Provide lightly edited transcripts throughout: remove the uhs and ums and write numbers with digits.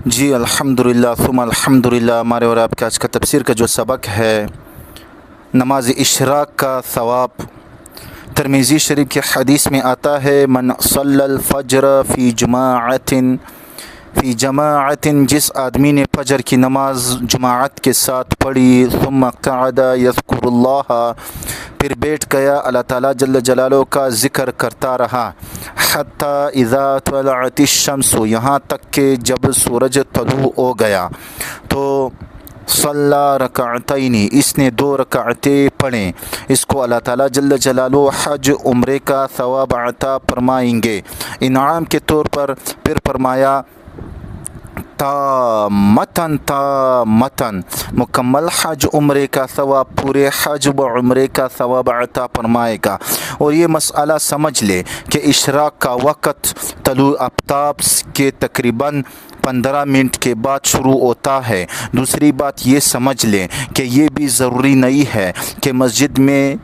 جی الحمدللہ ثم الحمدللہ، ہمارے اور آپ کے آج کا تفسیر کا جو سبق ہے نماز اشراق کا ثواب، ترمذی شریف کی حدیث میں آتا ہے من صلی الفجر فی جماعت، جس آدمی نے فجر کی نماز جماعت کے ساتھ پڑھی، ثم قعد یذکر اللہ، پھر بیٹھ گیا اللہ تعالیٰ جل جلالہ کا ذکر کرتا رہا، حتی اذا طلعت الشمس، یہاں تک کہ جب سورج طلوع ہو گیا، تو صلی رکعتین، اس نے 2 رکعتیں پڑھیں، اس کو اللہ تعالیٰ جل جلالہ حج عمرے کا ثواب عطا فرمائیں گے انعام کے طور پر۔ پھر فرمایا تامتن مکمل حج عمرے کا ثواب، پورے حج و عمرے کا ثواب عطا فرمائے گا۔ اور یہ مسئلہ سمجھ لے کہ اشراق کا وقت طلوع آفتاب کے تقریباً 15 منٹ کے بعد شروع ہوتا ہے۔ دوسری بات یہ سمجھ لیں کہ یہ بھی ضروری نہیں ہے کہ مسجد میں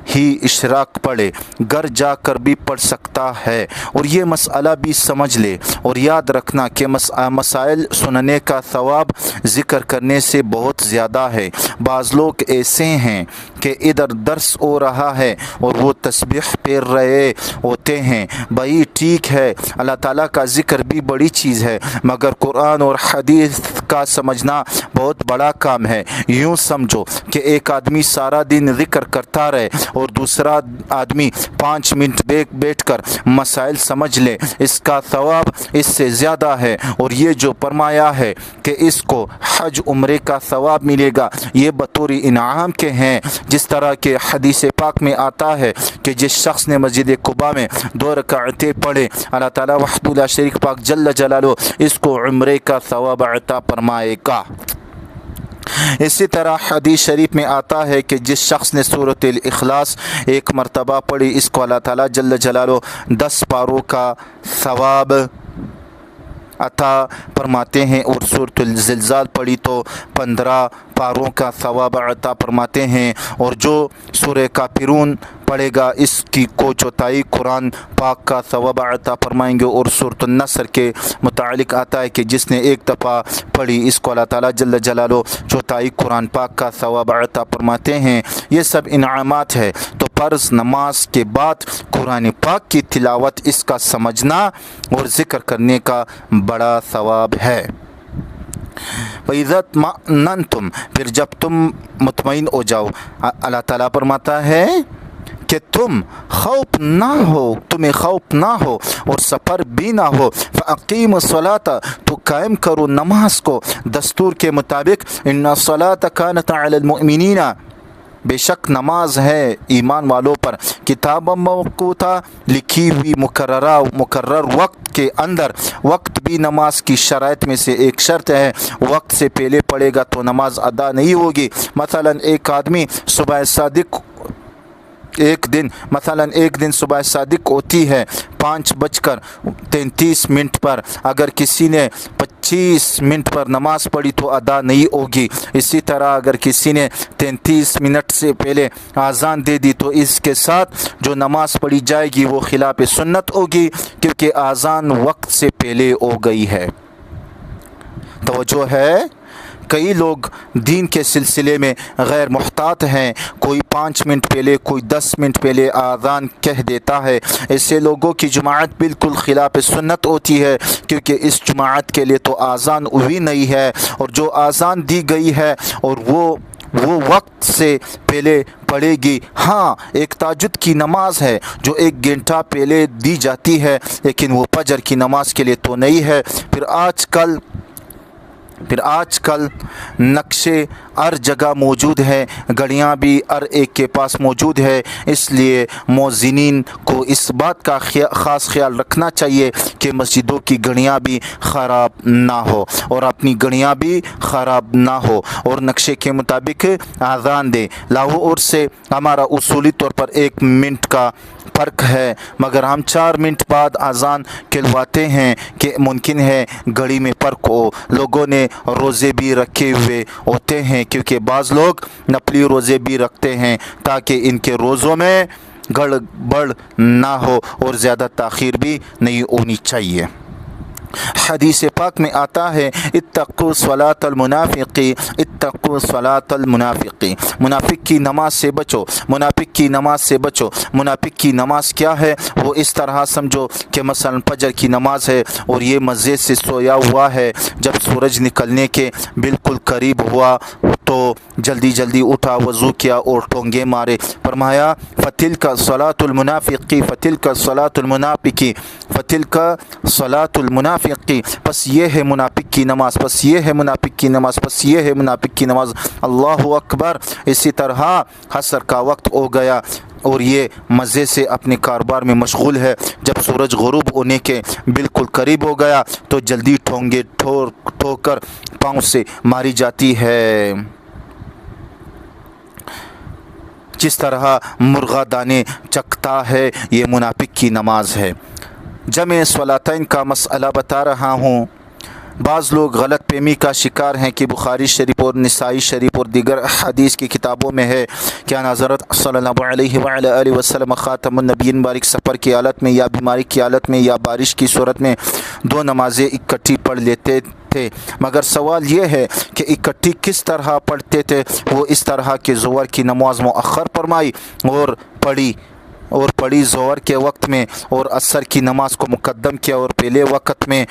ہی اشراق پڑھے، گھر جا کر بھی پڑھ سکتا ہے۔ اور یہ مسئلہ بھی سمجھ لے اور یاد رکھنا کہ مسائل سننے کا ثواب ذکر کرنے سے بہت زیادہ ہے۔ بعض لوگ ایسے ہیں کہ ادھر درس ہو رہا ہے اور وہ تسبیح پھیر رہے ہوتے ہیں۔ بھائی ٹھیک ہے، اللہ تعالیٰ کا ذکر بھی بڑی چیز ہے، مگر قرآن اور حدیث کا سمجھنا بہت بڑا کام ہے۔ یوں سمجھو کہ ایک آدمی سارا دن ذکر کرتا رہے اور دوسرا آدمی 5 منٹ بیٹھ کر مسائل سمجھ لے، اس کا ثواب اس سے زیادہ ہے۔ اور یہ جو فرمایا ہے کہ اس کو حج عمرے کا ثواب ملے گا، یہ بطور انعام کے ہیں۔ جس طرح کہ حدیث پاک میں آتا ہے کہ جس شخص نے مسجد قباء میں 2 رکعتیں پڑھے، اللہ تعالیٰ وحدہ لا شریک پاک جل جلالہ اس کو عمرے کا ثواب عطا فرمائے گا۔ اسی طرح حدیث شریف میں آتا ہے کہ جس شخص نے سورۃ الاخلاص 1 مرتبہ پڑھی، اس کو اللہ تعالیٰ جل جلالہ 10 پاروں کا ثواب عطا فرماتے ہیں، اور سورۃ الزلزال پڑھی تو 15 پاروں کا ثواب عطا فرماتے ہیں۔ اور جو سورہ کافرون پڑھے گا، اس کی کو 4 قرآن پاک کا ثواب عطا فرمائیں گے۔ اور سورۃ النصر کے متعلق آتا ہے کہ جس نے 1 دفعہ پڑھی، اس کو اللہ تعالیٰ جل جلالہ 4 قرآن پاک کا ثواب عطا فرماتے ہیں۔ یہ سب انعامات ہے، تو فرض نماز کے بعد قرآن پاک کی تلاوت، اس کا سمجھنا اور ذکر کرنے کا بڑا ثواب ہے۔ وَإِذَا اطْمَأْنَنْتُمْ، پھر جب تم مطمئن ہو جاؤ، اللہ تعالیٰ فرماتا ہے کہ تم خوف نہ ہو، تمہیں خوف نہ ہو اور سفر بھی نہ ہو، فَأَقِيمُوا الصَّلَاةَ، تو قائم کرو نماز کو دستور کے مطابق، إِنَّ الصَّلَاةَ كَانَتْ عَلَى الْمُؤْمِنِينَ، بے شک نماز ہے ایمان والوں پر کتاب موقوتا، لکھی ہوئی مقرر وقت کے اندر۔ وقت بھی نماز کی شرائط میں سے ایک شرط ہے، وقت سے پہلے پڑھے گا تو نماز ادا نہیں ہوگی۔ مثلا ایک آدمی صبح صادق ایک دن صبح صادق ہوتی ہے 5:33 پر، اگر کسی نے 25 منٹ پر نماز پڑھی تو ادا نہیں ہوگی۔ اسی طرح اگر کسی نے 33 منٹ سے پہلے اذان دے دی تو اس کے ساتھ جو نماز پڑھی جائے گی وہ خلاف سنت ہوگی، کیونکہ اذان وقت سے پہلے ہو گئی ہے۔ توجہ ہے، کئی لوگ دین کے سلسلے میں غیر محتاط ہیں، کوئی 5 منٹ پہلے، کوئی 10 منٹ پہلے اذان کہہ دیتا ہے۔ ایسے لوگوں کی جماعت بالکل خلاف سنت ہوتی ہے، کیونکہ اس جماعت کے لیے تو اذان ہوئی نہیں ہے، اور جو اذان دی گئی ہے اور وہ وقت سے پہلے پڑھے گی۔ ہاں، ایک تہجد کی نماز ہے جو 1 گھنٹہ پہلے دی جاتی ہے، لیکن وہ فجر کی نماز کے لیے تو نہیں ہے۔ پھر آج کل نقشے ہر جگہ موجود ہیں، گھڑیاں بھی ہر ایک کے پاس موجود ہے، اس لیے مؤذنین کو اس بات کا خاص خیال رکھنا چاہیے کہ مسجدوں کی گھڑیاں بھی خراب نہ ہو اور اپنی گھڑیاں بھی خراب نہ ہو، اور نقشے کے مطابق اذان دے۔ لاہور سے ہمارا اصولی طور پر 1 منٹ کا فرق ہے، مگر ہم 4 منٹ بعد اذان کھلواتے ہیں کہ ممکن ہے گھڑی میں فرق ہو۔ لوگوں نے روزے بھی رکھے ہوئے ہوتے ہیں، کیونکہ بعض لوگ نفلی روزے بھی رکھتے ہیں تاکہ ان کے روزوں میں گڑبڑ نہ ہو اور زیادہ تاخیر بھی نہیں ہونی چاہیے۔ حدیث پاک میں آتا ہے اتقوا صلاۃ المنافقی، اتقوا صلاۃ المنافقی، منافق کی نماز سے بچو، منافق کی نماز سے بچو۔ منافق کی نماز کیا ہے؟ وہ اس طرح سمجھو کہ مثلا فجر کی نماز ہے اور یہ مزے سے سویا ہوا ہے، جب سورج نکلنے کے بالکل قریب ہوا تو جلدی جلدی اٹھا، وضو کیا اور ٹونگے مارے۔ فرمایا فتلک صلاۃ المنافقی، فتلک صلاۃ المنافقی، فتلک صلاۃ المنافقی، پس یہ ہے منافق کی نماز، پس یہ ہے منافق کی نماز، پس یہ ہے منافق کی نماز۔ اللہ اکبر۔ اسی طرح عصر کا وقت ہو گیا اور یہ مزے سے اپنے کاروبار میں مشغول ہے، جب سورج غروب ہونے کے بالکل قریب ہو گیا تو جلدی ٹھونگے ٹھوک کر پاؤں سے ماری جاتی ہے، جس طرح مرغا دانے چکتا ہے۔ یہ منافق کی نماز ہے۔ جمع صلاتین کا مسئلہ بتا رہا ہوں۔ بعض لوگ غلط فہمی کا شکار ہیں کہ بخاری شریف اور نسائی شریف اور دیگر حدیث کی کتابوں میں ہے کہ حضرت صلی اللہ علیہ وآلہ وسلم خاتم النبیین بارک سفر کی حالت میں یا بیماری کی حالت میں یا بارش کی صورت میں دو نمازیں اکٹھی پڑھ لیتے تھے، مگر سوال یہ ہے کہ اکٹھی کس طرح پڑھتے تھے؟ وہ اس طرح کہ ظہر کی نماز مؤخر فرمائی اور پڑھی ظہر کے وقت میں، اور عصر کی نماز کو مقدم کیا اور پہلے وقت میں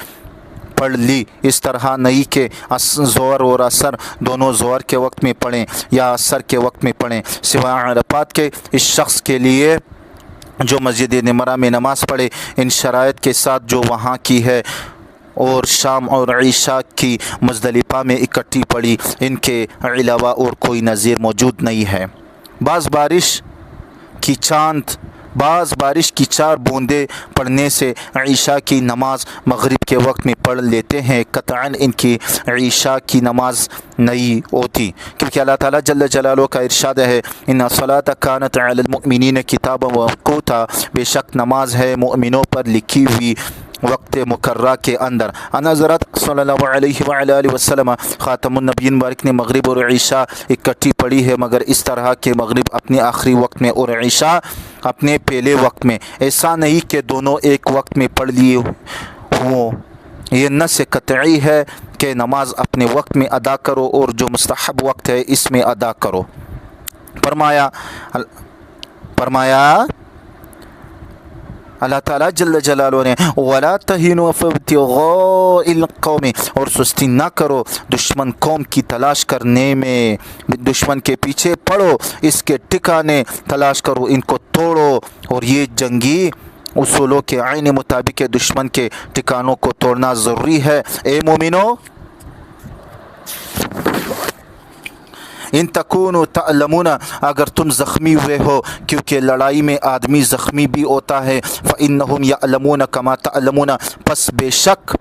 پڑھ لی۔ اس طرح نہیں کہ ظہر اور عصر دونوں ظہر کے وقت میں پڑھیں یا عصر کے وقت میں پڑھیں، سوائے عرفات کے اس شخص کے لیے جو مسجد نمرہ میں نماز پڑھے ان شرائط کے ساتھ جو وہاں کی ہے، اور شام اور عشاء کی مزدلفہ میں اکٹھی پڑھی، ان کے علاوہ اور کوئی نظیر موجود نہیں ہے۔ بعض بارش کی 4 بوندیں پڑھنے سے عشاء کی نماز مغرب کے وقت میں پڑھ لیتے ہیں، قطعاً ان کی عشاء کی نماز نہیں ہوتی، کیونکہ اللہ تعالیٰ جل جلالہ کا ارشاد ہے ان الصلاۃ کانت علی المؤمنین کتابا موقوتا، بے شک نماز ہے مومنوں پر لکھی ہوئی وقت مقررہ کے اندر۔ حضرت صلی اللہ علیہ وآلہ وسلم خاتم النبیین بارک نے مغرب اور عشاء اکٹھی پڑھی ہے، مگر اس طرح کہ مغرب اپنے آخری وقت میں اور عشاء اپنے پہلے وقت میں، ایسا نہیں کہ دونوں ایک وقت میں پڑھ لیے ہوں۔ یہ نص قطعی ہے کہ نماز اپنے وقت میں ادا کرو اور جو مستحب وقت ہے اس میں ادا کرو۔ فرمایا اللہ تعالیٰ جل جلالہ نے وَلَا تَهِنُوا فِي ابْتِغَاءِ الْقَوْمِ، اور سستی نہ کرو دشمن قوم کی تلاش کرنے میں، دشمن کے پیچھے پڑو، اس کے ٹھکانے تلاش کرو، ان کو توڑو، اور یہ جنگی اصولوں کے عین مطابق دشمن کے ٹھکانوں کو توڑنا ضروری ہے۔ اے مومنو ان تکونوا تعلمون، اگر تم زخمی ہوئے ہو، کیونکہ لڑائی میں آدمی زخمی بھی ہوتا ہے، فإنہم یعلمون کما تعلمون، پس بے شک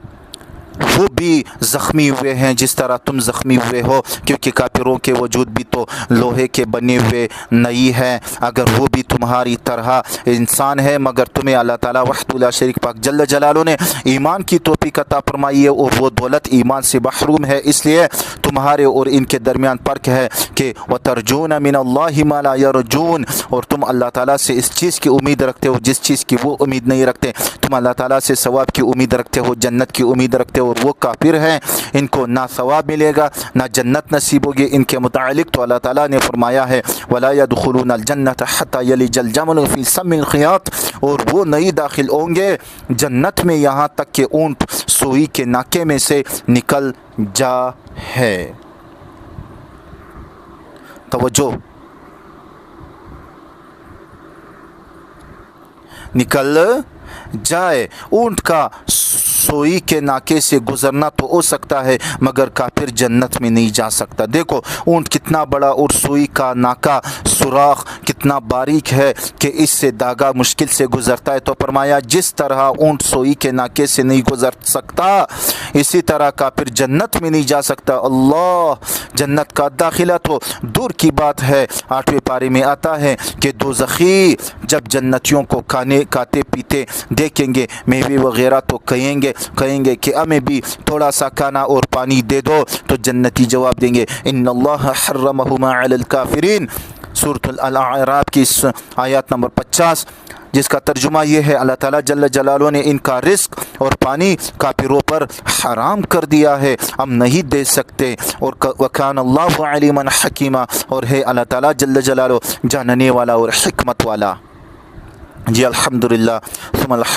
وہ بھی زخمی ہوئے ہیں جس طرح تم زخمی ہوئے ہو، کیونکہ کافروں کے وجود بھی تو لوہے کے بنے ہوئے نہیں ہیں، اگر وہ بھی تمہاری طرح انسان ہے، مگر تمہیں اللہ تعالیٰ وحدہ لا شریک پاک جل جلالہ نے ایمان کی توفیق عطا فرمائی ہے، اور وہ دولت ایمان سے محروم ہے، اس لیے تمہارے اور ان کے درمیان فرق ہے کہ وَتَرْجُونَ مِنَ اللَّهِ مَا لَا يَرْجُونَ، اور تم اللہ تعالیٰ سے اس چیز کی امید رکھتے ہو جس چیز کی وہ امید نہیں رکھتے، تم اللہ تعالیٰ سے ثواب کی امید رکھتے ہو، جنت کی امید رکھتے ہو، اور وہ کافر ہیں، ان کو نہ ثواب ملے گا نہ جنت نصیب ہوگی۔ ان کے متعلق تو اللہ تعالیٰ نے فرمایا ہے وَلَا يَدْخُلُونَ الْجَنَّةَ حَتَّى يَلِجَ الْجَمَلُ فِي سَمِّ الْخِيَاطِ، اور وہ نہیں داخل ہوں گے جنت میں یہاں تک کہ اونٹ سوئی کے ناکے میں سے نکل جائے۔ توجہ، نکل جائے۔ اونٹ کا سوئی کے ناکے سے گزرنا تو ہو سکتا ہے مگر کافر جنت میں نہیں جا سکتا۔ دیکھو اونٹ کتنا بڑا اور سوئی کا ناکا سوراخ کتنا باریک ہے کہ اس سے داغا مشکل سے گزرتا ہے، تو فرمایا جس طرح اونٹ سوئی کے ناکے سے نہیں گزر سکتا اسی طرح کافر جنت میں نہیں جا سکتا۔ اللہ، جنت کا داخلہ تو دور کی بات ہے۔ 8ویں پارے میں آتا ہے کہ دوزخی جب جنتیوں کو کھاتے پیتے دیکھیں گے میوے وغیرہ تو کہیں گے کہ ہمیں بھی تھوڑا سا کھانا اور پانی دے دو، تو جنتی جواب دیں گے ان اللہ حرمہما علی الکافرین، سورۃ الاعراف کی آیات نمبر 50، جس کا ترجمہ یہ ہے اللہ تعالیٰ جل جلالہ نے ان کا رزق اور پانی کافروں پر حرام کر دیا ہے، ہم نہیں دے سکتے۔ اور وکان اللہ علیما حکیما، اور ہے اللہ تعالیٰ جل جلالہ جاننے والا اور حکمت والا۔ جی الحمدللہ ثم الحمد